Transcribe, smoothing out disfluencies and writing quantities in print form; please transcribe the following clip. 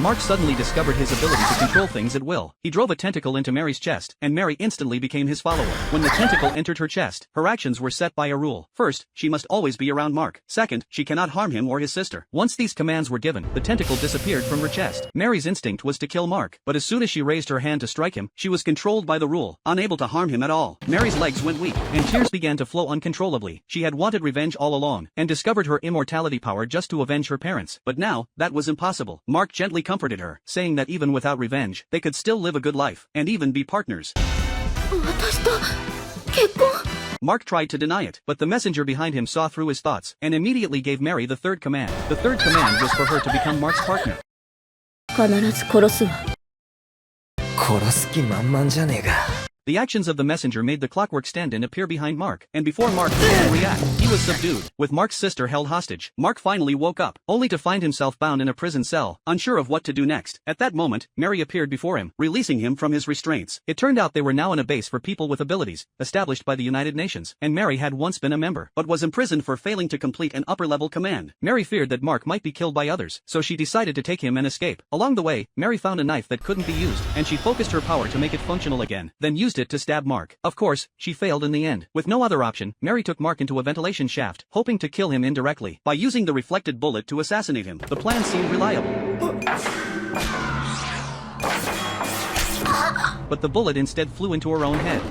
Mark suddenly discovered his ability to control things at will. He drove a tentacle into Mary's chest, and Mary instantly became his follower. When the tentacle entered her chest, her actions were set by a rule. First, she must always be around Mark. Second, she cannot harm him or his sister. Once these commands were given, the tentacle disappeared from her chest. Mary's instinct was to kill Mark, but as soon as she raised her hand to strike him, she was controlled by the rule, unable to harm him at all. Mary's legs went weak, and tears began to flow uncontrollably. She had wanted revenge all along, and discovered her immortality power just to avenge her parents. But now, that was impossible. Mark gently comforted her, saying that even without revenge, they could still live a good life, and even be partners. Mark tried to deny it, but the messenger behind him saw through his thoughts, and immediately gave Mary the third command. The third command was for her to become Mark's partner. 必ず殺すわ。殺す気満々じゃねえか。 The actions of the messenger made the clockwork stand-in appear behind Mark, and before Mark could react, he was subdued. With Mark's sister held hostage, Mark finally woke up, only to find himself bound in a prison cell, unsure of what to do next. At that moment, Mary appeared before him, releasing him from his restraints. It turned out they were now in a base for people with abilities, established by the United Nations, and Mary had once been a member, but was imprisoned for failing to complete an upper-level command. Mary feared that Mark might be killed by others, so she decided to take him and escape. Along the way, Mary found a knife that couldn't be used, and she focused her power to make it functional again, then used it to stab Mark. Of course, she failed in the end. With no other option, Mary took Mark into a ventilation shaft, hoping to kill him indirectly, by using the reflected bullet to assassinate him. The plan seemed reliable. But the bullet instead flew into her own head.